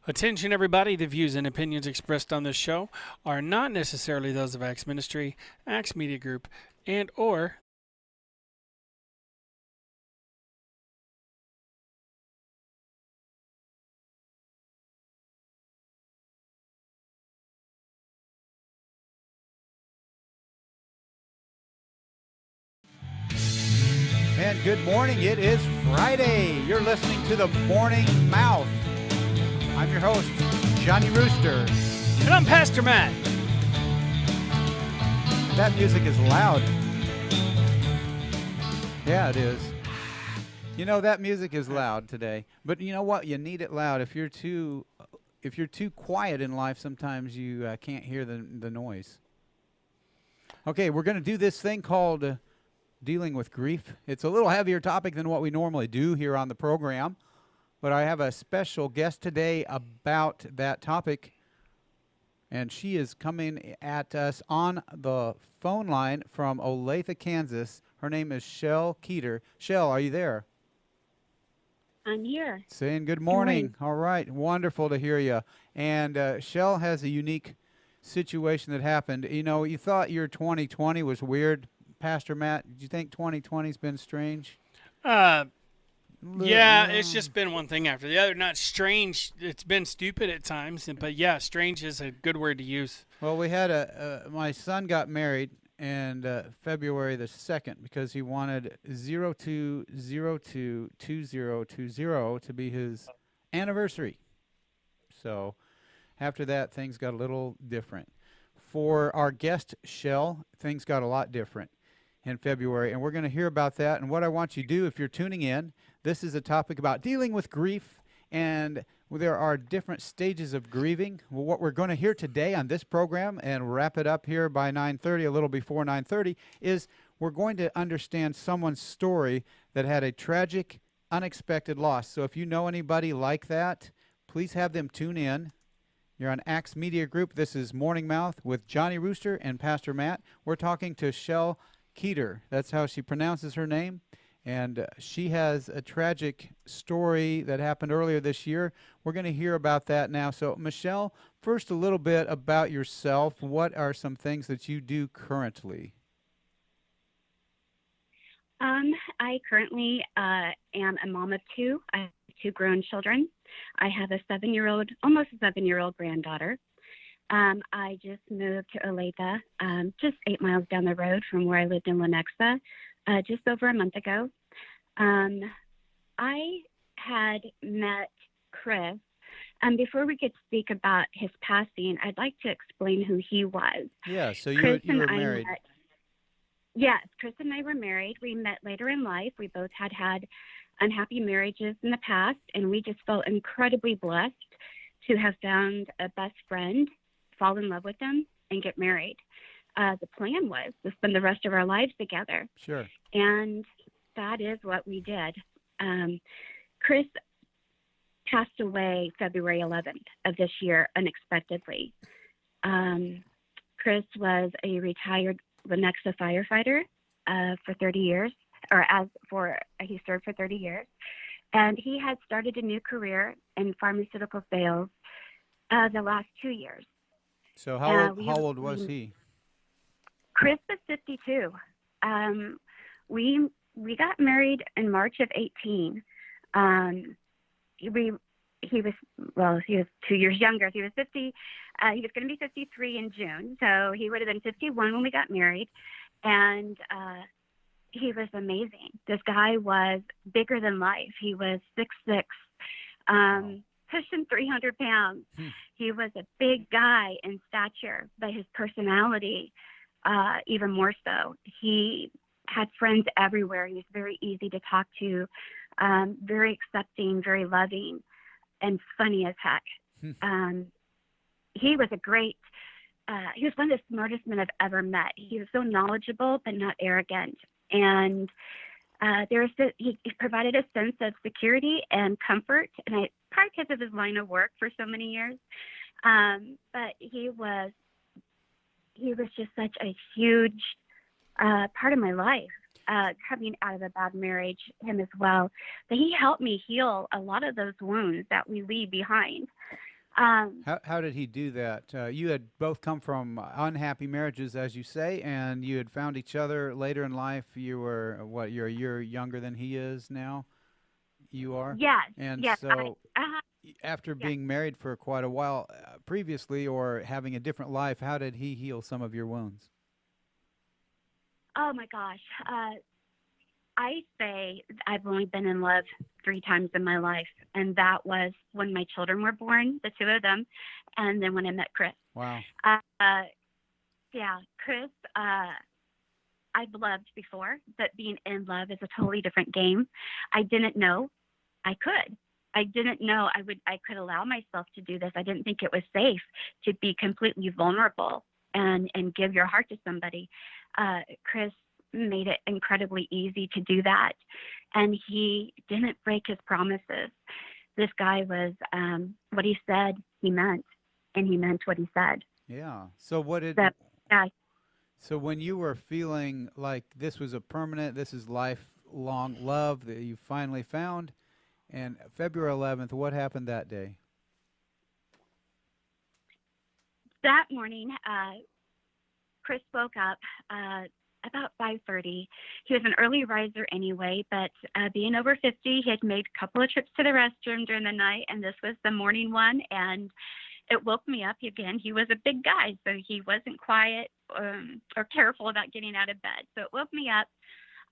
Attention, everybody. The views and opinions expressed on this show are not necessarily those of Axe Ministry, Axe Media Group, and or And good morning. It is Friday. You're listening to the Morning Mouth. I'm your host, Johnny Rooster. and I'm Pastor Matt. That music is loud. Yeah, it is. You know, that music is loud today. But you know what? You need it loud. If you're too quiet in life, sometimes you can't hear the noise. Okay, we're going to do this thing called dealing with grief. It's a little heavier topic than what we normally do here on the program, but I have a special guest today about that topic, and she is coming at us on the phone line from Olathe, Kansas. Her name is Shell Keeter. Shell, are you there? I'm here. Saying good morning. All right, wonderful to hear you. And Shell has a unique situation that happened. You know, you thought your 2020 was weird, Pastor Matt. Did you think 2020's been strange? Yeah, it's just been one thing after the other. Not strange. It's been stupid at times, but yeah, strange is a good word to use. Well, we had my son got married and February the 2nd because he wanted 02/02/2020 to be his anniversary. So after that, things got a little different. For our guest, Shell, things got a lot different in February, and we're going to hear about that. And what I want you to do, if you're tuning in, this is a topic about dealing with grief, and there are different stages of grieving. Well, what we're going to hear today on this program, and wrap it up here by 9:30, a little before 9:30, is we're going to understand someone's story that had a tragic, unexpected loss. So if you know anybody like that, please have them tune in. You're on Axe Media Group. This is Morning Mouth with Johnny Rooster and Pastor Matt. We're talking to Shell Keeter. That's how she pronounces her name. And she has a tragic story that happened earlier this year. We're going to hear about that now. So, Michelle, first a little bit about yourself. What are some things that you do currently? I currently am a mom of two. I have two grown children. I have a 7-year-old, almost a 7-year-old granddaughter. I just moved to Olathe, just 8 miles down the road from where I lived in Lenexa, just over a month ago. I had met Chris. Before we could speak about his passing, I'd like to explain who he was. Yeah, so you Chris were and I married. Yes, Chris and I were married. We met later in life. We both had unhappy marriages in the past, and we just felt incredibly blessed to have found a best friend, fall in love with them, and get married. The plan was to spend the rest of our lives together, Sure. and that is what we did. Chris passed away February 11th of this year unexpectedly. Chris was a retired Lenexa firefighter for 30 years, he served for 30 years. And he had started a new career in pharmaceutical sales the last 2 years. So how old was he? Chris was 52. We got married in March of 18. He was 2 years younger. He was 50. He was going to be 53 in June, so he would have been 51 when we got married. And he was amazing. This guy was bigger than life. He was 6'6", pushing 300 pounds. He was a big guy in stature, but his personality, even more so. He had friends everywhere. He was very easy to talk to, very accepting, very loving, and funny as heck. He was he was one of the smartest men I've ever met. He was so knowledgeable, but not arrogant. And he provided a sense of security and comfort, and probably because of his line of work for so many years. But he was just such a huge part of my life, coming out of a bad marriage, him as well. But he helped me heal a lot of those wounds that we leave behind. How did he do that? You had both come from unhappy marriages, as you say, and you had found each other later in life. You were what? You're a year younger than he is now. You are, Yes, and yes. so Uh-huh, after yes. being married for quite a while previously, or having a different life, how did he heal some of your wounds? Oh my gosh. I say I've only been in love 3 times in my life, and that was when my children were born, the 2 of them, and then when I met Chris. Wow. Uh, yeah, Chris. I've loved before, but being in love is a totally different game. I didn't know I could. I didn't know I could allow myself to do this. I didn't think it was safe to be completely vulnerable and give your heart to somebody. Chris made it incredibly easy to do that, and he didn't break his promises. This guy was what he said he meant, and he meant what he said. Yeah. So what did? So, yeah, So when you were feeling like this was a permanent, this is lifelong love that you finally found, and February 11th, what happened that day? that morning, Chris woke up about 5:30. He was an early riser anyway, but being over 50, he had made a couple of trips to the restroom during the night, and this was the morning one, and it woke me up again. He was a big guy, so he wasn't quiet or careful about getting out of bed. So it woke me up,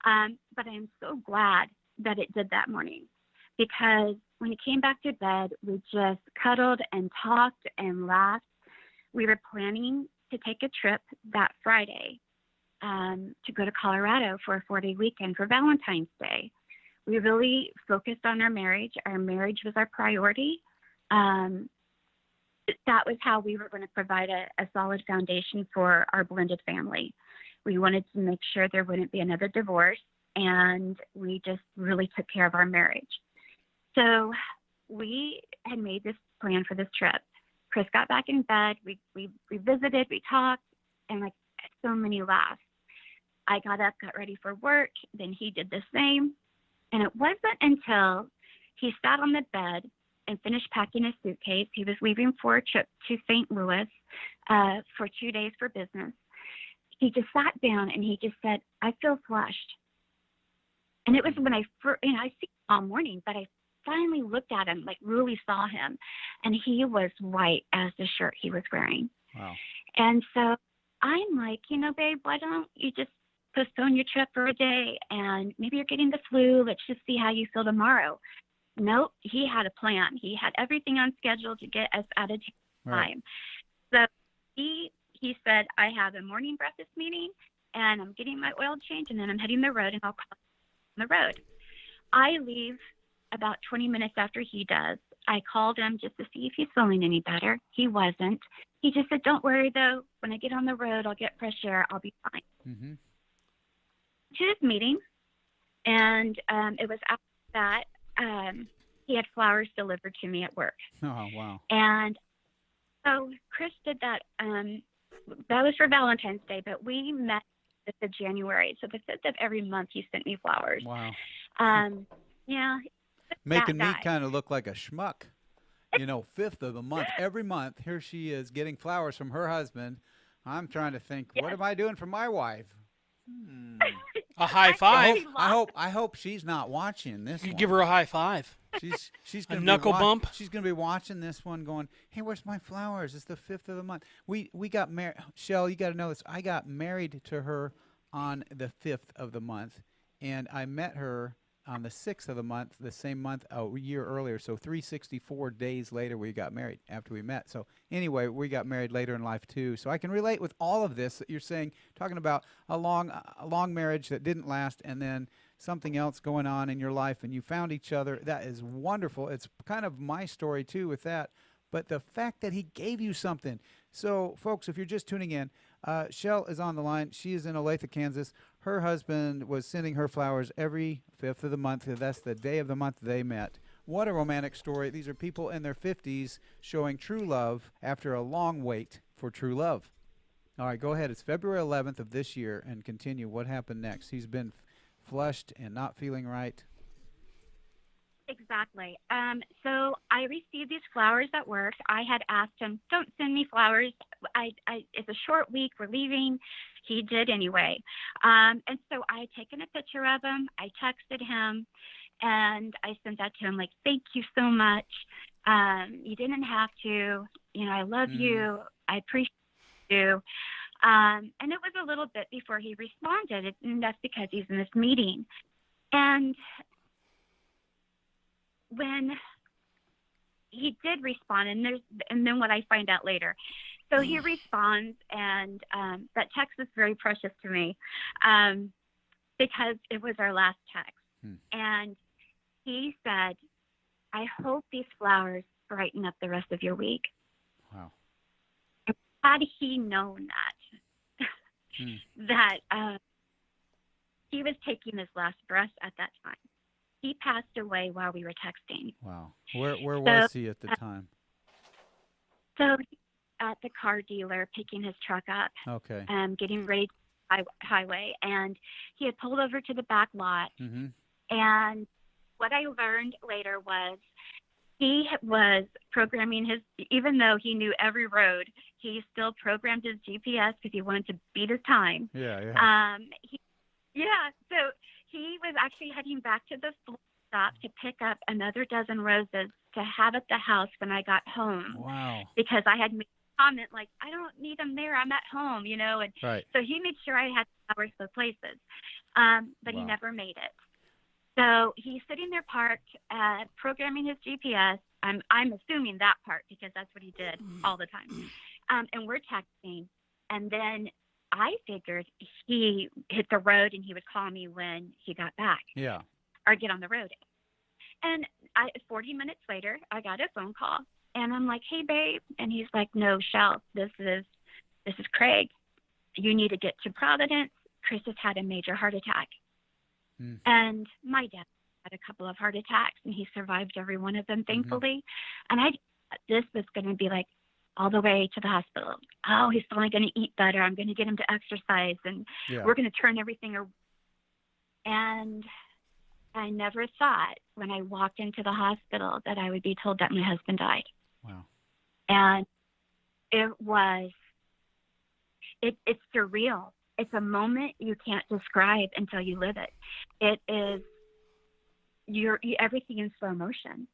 but I'm so glad that it did that morning, because when he came back to bed, we just cuddled and talked and laughed. We were planning to take a trip that Friday to go to Colorado for a 4-day weekend for Valentine's Day. We really focused on our marriage. Our marriage was our priority. That was how we were going to provide a solid foundation for our blended family. We wanted to make sure there wouldn't be another divorce, and we just really took care of our marriage. So we had made this plan for this trip. Chris got back in bed. We visited, we talked, and like so many laughs. I got up, got ready for work. Then he did the same. And it wasn't until he sat on the bed and finished packing his suitcase. He was leaving for a trip to St. Louis for 2 days for business. He just sat down and he just said, "I feel flushed." And it was when I first, I see him all morning, but I finally looked at him, like really saw him, and he was white as the shirt he was wearing. Wow. And so I'm like, babe, why don't you just postpone your trip for a day, and maybe you're getting the flu. Let's just see how you feel tomorrow. Nope, he had a plan. He had everything on schedule to get us out of time. Right. So he said, I have a morning breakfast meeting, and I'm getting my oil change, and then I'm heading the road, and I'll call on the road. I leave about 20 minutes after he does. I called him just to see if he's feeling any better. He wasn't. He just said, "Don't worry, though. When I get on the road, I'll get fresh air. I'll be fine." Mm-hmm. To his meeting, and it was after that he had flowers delivered to me at work. Oh, wow. And so Chris did that. That was for Valentine's Day, but we met the 5th of January. So the 5th of every month, he sent me flowers. Wow. Yeah. Making me kind of look like a schmuck. 5th of the month, every month, here she is getting flowers from her husband. I'm trying to think, What am I doing for my wife? A high five. I hope she's not watching this. You one. give her a high five. She's gonna a knuckle bump. She's gonna be watching this one, going, "Hey, where's my flowers? It's the 5th of the month. We got married. Shell, you got to know this. I got married to her on the 5th of the month, and I met her on the 6th of the month, the same month a year earlier. So 364 days later, we got married after we met. So anyway, we got married later in life too. So I can relate with all of this that you're saying, talking about a long marriage that didn't last, and then something else going on in your life, and you found each other. That is wonderful. It's kind of my story too with that. But the fact that he gave you something. So, folks, if you're just tuning in, Shell is on the line. She is in Olathe, Kansas. Her husband was sending her flowers every 5th of the month. That's the day of the month they met. What a romantic story. These are people in their 50s showing true love after a long wait for true love. All right, go ahead. It's February 11th of this year, and continue. What happened next? He's been flushed and not feeling right. Exactly. So I received these flowers at work. I had asked him, "Don't send me flowers. It's a short week. We're leaving." He did anyway. And so I had taken a picture of him. I texted him, and I sent that to him, like, "Thank you so much. You didn't have to. I love Mm. you. I appreciate you." And it was a little bit before he responded, and that's because he's in this meeting. And when he did respond, and then what I find out later. So he responds, and that text is very precious to me, because it was our last text. And he said, "I hope these flowers brighten up the rest of your week." Wow. Had he known that he was taking his last breath at that time. He passed away while we were texting. Wow. Where was he at the time? So at the car dealer picking his truck up, Okay. getting ready to highway, and he had pulled over to the back lot. Mm-hmm. And what I learned later was he was programming even though he knew every road, he still programmed his GPS because he wanted to beat his time. Yeah. So he was actually heading back to the stop to pick up another dozen roses to have at the house when I got home. Wow. Because I had made a comment like, "I don't need them there. I'm at home," And Right. so he made sure I had flowers both places. But he Wow. never made it. So he's sitting there parked, programming his GPS. I'm assuming that part because that's what he did all the time. And we're texting, and then I figured he hit the road and he would call me when he got back. Yeah. Or get on the road. And 40 minutes later, I got a phone call, and I'm like, "Hey, babe," and he's like, "No, Shell, this is Craig. You need to get to Providence. Chris has had a major heart attack." And my dad had a couple of heart attacks, and he survived every one of them, thankfully. And I thought this was going to be like all the way to the hospital. Oh, he's finally going to eat better. I'm going to get him to exercise, and we're going to turn everything around. And I never thought when I walked into the hospital that I would be told that my husband died. Wow. And it's surreal. It's a moment you can't describe until you live it. It is everything in slow motion.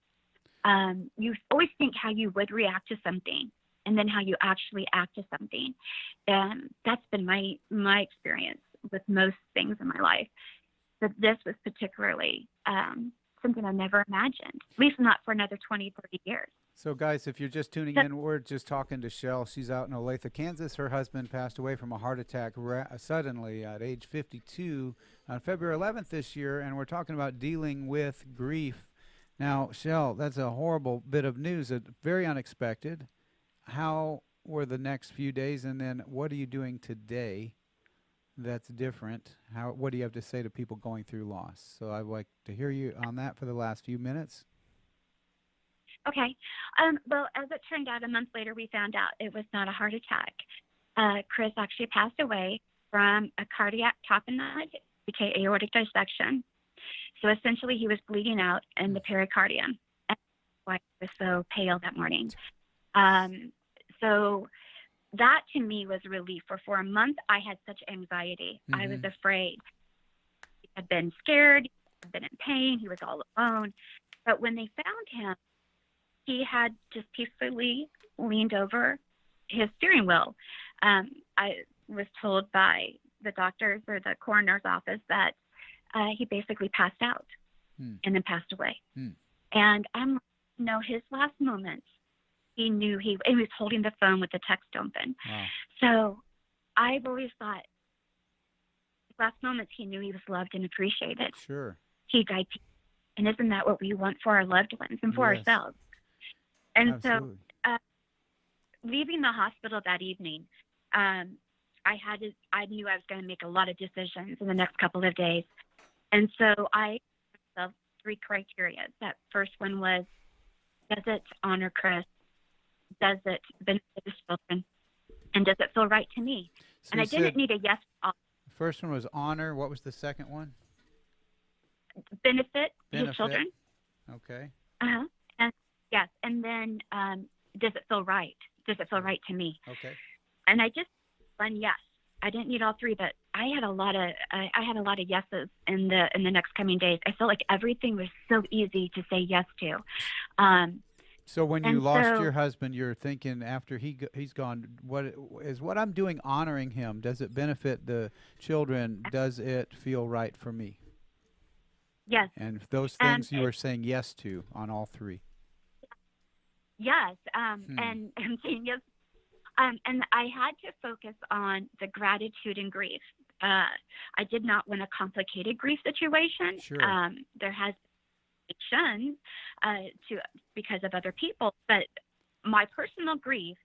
You always think how you would react to something, and then how you actually act to something. And that's been my experience with most things in my life. But this was particularly something I never imagined, at least not for another 20, 30 years. So, guys, if you're just tuning in, we're just talking to Shell. She's out in Olathe, Kansas. Her husband passed away from a heart attack suddenly at age 52 on February 11th this year, and we're talking about dealing with grief. Now, Shell, that's a horrible bit of news, very unexpected. How were the next few days, and then what are you doing today that's different? What do you have to say to people going through loss? So I'd like to hear you on that for the last few minutes. Okay. Well, as it turned out, a month later, we found out it was not a heart attack. Chris actually passed away from a cardiac tamponade, aka aortic dissection. So essentially, he was bleeding out in the pericardium. And that's why he was so pale that morning. So that to me was a relief. For a month, I had such anxiety. I was afraid. He had been scared. He had been in pain. He was all alone. But when they found him, he had just peacefully leaned over his steering wheel. I was told by the doctors or the coroner's office that he basically passed out and then passed away. And his last moments, he knew he was holding the phone with the text open. Wow. So I've always thought his last moments, he knew he was loved and appreciated. Sure. He died. And isn't that what we want for our loved ones and for ourselves? And absolutely. So leaving the hospital that evening, I knew I was going to make a lot of decisions in the next couple of days. And so I had 3 criteria. That first one was, does it honor Chris? Does it benefit his children? And does it feel right to me? So and I didn't need a yes. The first one was honor. What was the second one? Benefit his children. Okay. Uh-huh. And yes, and then does it feel right? Does it feel right to me? Okay. And I just one yes. I didn't need all three, but I had a lot of yeses in the next coming days. I felt like everything was so easy to say yes to. So when you And lost so your husband, you're thinking after he's gone, what I'm doing honoring him? Does it benefit the children? Does it feel right for me? yes, And those and things you were saying yes to on all three. yes, and I'm saying yes. And I had to focus on the gratitude and grief. I did not want a complicated grief situation. Sure. There has been to because of other people, but my personal grief,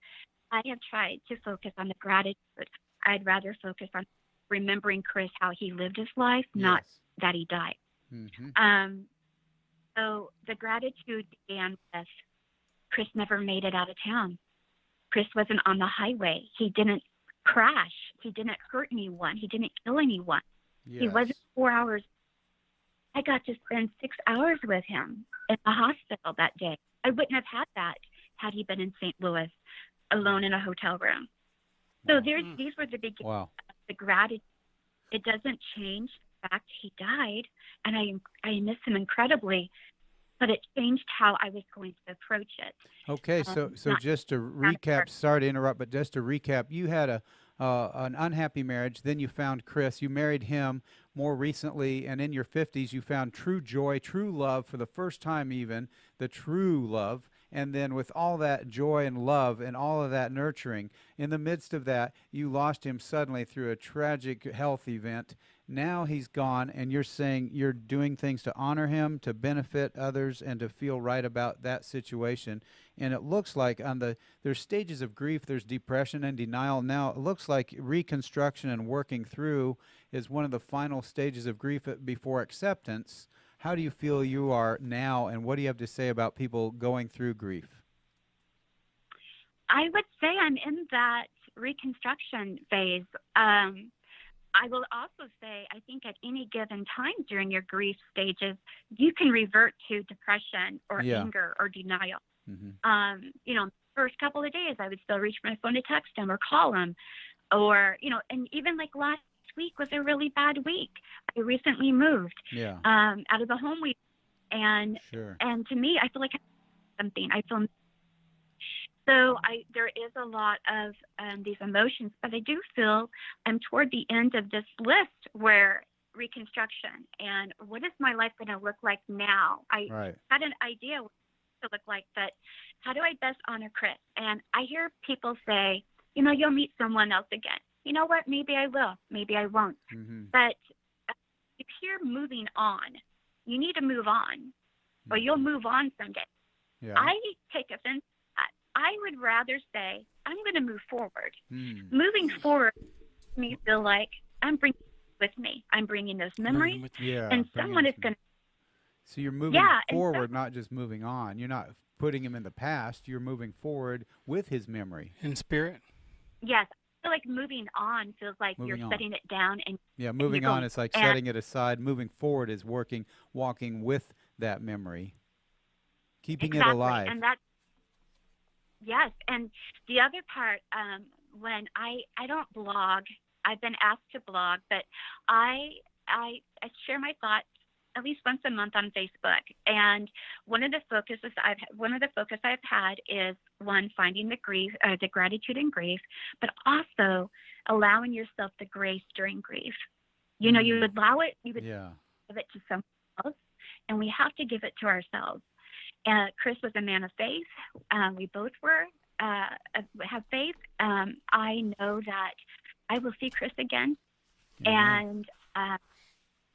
I have tried to focus on the gratitude. I'd rather focus on remembering Chris, how he lived his life, not Yes. that he died. Mm-hmm. So the gratitude began with Chris never made it out of town. Chris wasn't on the highway. He didn't crash. He didn't hurt anyone. He didn't kill anyone. Yes. He wasn't 4 hours. I got to spend 6 hours with him in the hospital that day. I wouldn't have had that had he been in St. Louis alone in a hotel room. So Wow. these were the beginnings Wow. of the gratitude. It doesn't change the fact he died, and I miss him incredibly, but it changed how I was going to approach it. Okay, so just to recap, sorry to interrupt, but just to recap, you had an unhappy marriage, then you found Chris, you married him more recently, and in your 50s you found true joy, true love for the first time even, the true love, and then with all that joy and love and all of that nurturing, in the midst of that, you lost him suddenly through a tragic health event. Now he's gone, and you're saying you're doing things to honor him, to benefit others, and to feel right about that situation. And it looks like there's stages of grief, there's depression and denial. Now it looks like reconstruction and working through is one of the final stages of grief before acceptance. How do you feel you are now, and what do you have to say about people going through grief? I would say I'm in that reconstruction phase. I will also say, I think at any given time during your grief stages, you can revert to depression or anger or denial. Mm-hmm. First couple of days, I would still reach for my phone to text him or call him, or, and even like last week was a really bad week. I recently moved out of the home week, and to me, I feel like something. I feel so there is a lot of these emotions, but I do feel I'm toward the end of this list where reconstruction and what is my life going to look like now? I had an idea what it would look like, but how do I best honor Chris? And I hear people say, you'll meet someone else again. You know what? Maybe I will. Maybe I won't. Mm-hmm. But if you're moving on, you need to move on, or you'll move on someday. Yeah. I take offense. I would rather say, I'm going to move forward. Moving forward makes me feel like I'm bringing with me. I'm bringing those memories, and someone is going to. So you're moving forward, not just moving on. You're not putting him in the past. You're moving forward with his memory. In spirit? Yes. I feel like moving on feels like you're setting it down. Moving on is like setting it aside. Moving forward is walking with that memory, keeping it alive. And that's yes, and the other part, when I don't blog, I've been asked to blog, but I share my thoughts at least once a month on Facebook. And one of the focus I've had is one, finding the gratitude in grief, but also allowing yourself the grace during grief. You would allow it, you would give it to someone else, and we have to give it to ourselves. Chris was a man of faith. We both have faith. I know that I will see Chris again, and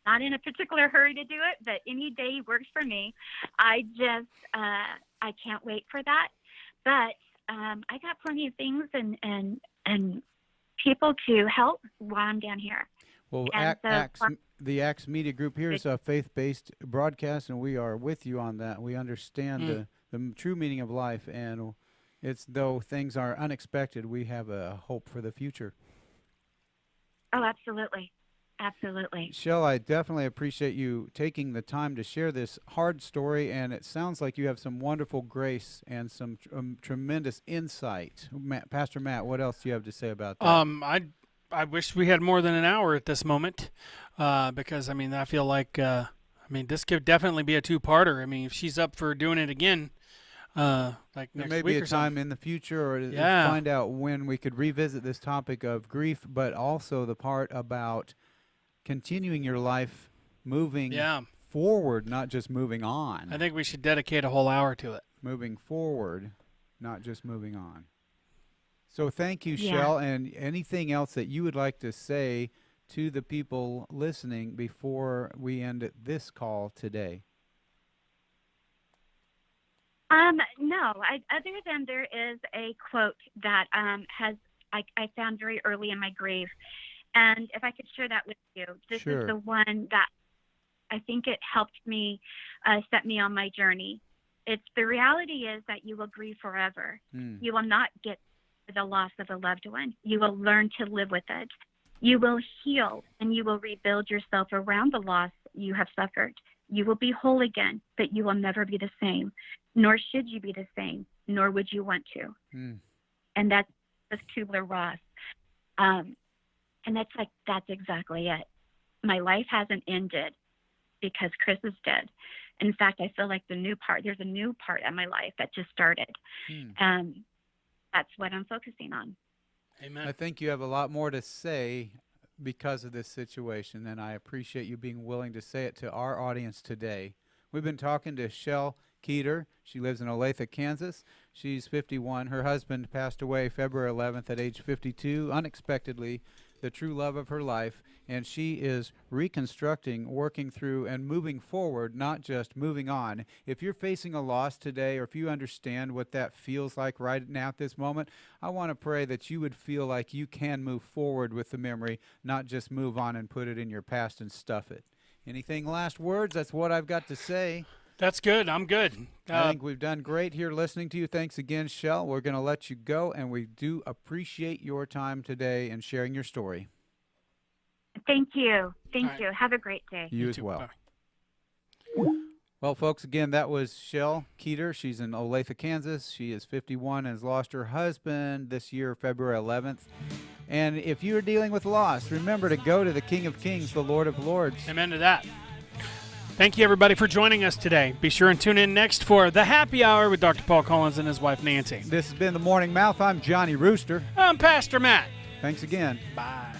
not in a particular hurry to do it, but any day works for me. I can't wait for that. But I got plenty of things and people to help while I'm down here. Well, the Acts Media Group here is a faith-based broadcast, and we are with you on that. We understand the true meaning of life, and it's though things are unexpected, we have a hope for the future. Oh, absolutely. Absolutely. Shell, I definitely appreciate you taking the time to share this hard story, and it sounds like you have some wonderful grace and some tremendous insight. Pastor Matt, what else do you have to say about that? I wish we had more than an hour at this moment, because I mean I feel like this could definitely be a two-parter. I mean, if she's up for doing it again, like there next may week be a or time something. in the future, or Yeah. find out when we could revisit this topic of grief, but also the part about continuing your life, moving Yeah. forward, not just moving on. I think we should dedicate a whole hour to it. Moving forward, not just moving on. So thank you, Yeah. Shell, and anything else that you would like to say to the people listening before we end this call today? No, other than there is a quote that I found very early in my grief, and if I could share that with you, this Sure. is the one that I think it helped me set me on my journey. It's the reality is that you will grieve forever. You will not get the loss of a loved one. You will learn to live with it. You will heal and you will rebuild yourself around the loss you have suffered. You will be whole again, but you will never be the same, nor should you be the same, nor would you want to. And that's Kubler-Ross. And that's exactly it. My life hasn't ended because Chris is dead. In fact, I feel like there's a new part of my life that just started. And that's what I'm focusing on. Amen. I think you have a lot more to say because of this situation, and I appreciate you being willing to say it to our audience today. We've been talking to Shell Keeter. She lives in Olathe, Kansas. She's 51. Her husband passed away February 11th at age 52, unexpectedly, the true love of her life, and she is reconstructing, working through, and moving forward, not just moving on. If you're facing a loss today, or if you understand what that feels like right now at this moment, I want to pray that you would feel like you can move forward with the memory, not just move on and put it in your past and stuff it. Anything last words? That's what I've got to say. That's good. I'm good. I think we've done great here listening to you. Thanks again, Shell. We're going to let you go, and we do appreciate your time today and sharing your story. Thank you. Thank All right. you. Have a great day. You as too. well. Bye. Well, folks, again, that was Shell Keeter. She's in Olathe, Kansas. She is 51 and has lost her husband this year, February 11th. And if you're dealing with loss, remember to go to the King of Kings, the Lord of Lords. Amen to that. Thank you, everybody, for joining us today. Be sure and tune in next for The Happy Hour with Dr. Paul Collins and his wife, Nancy. This has been The Morning Mouth. I'm Johnny Rooster. I'm Pastor Matt. Thanks again. Bye.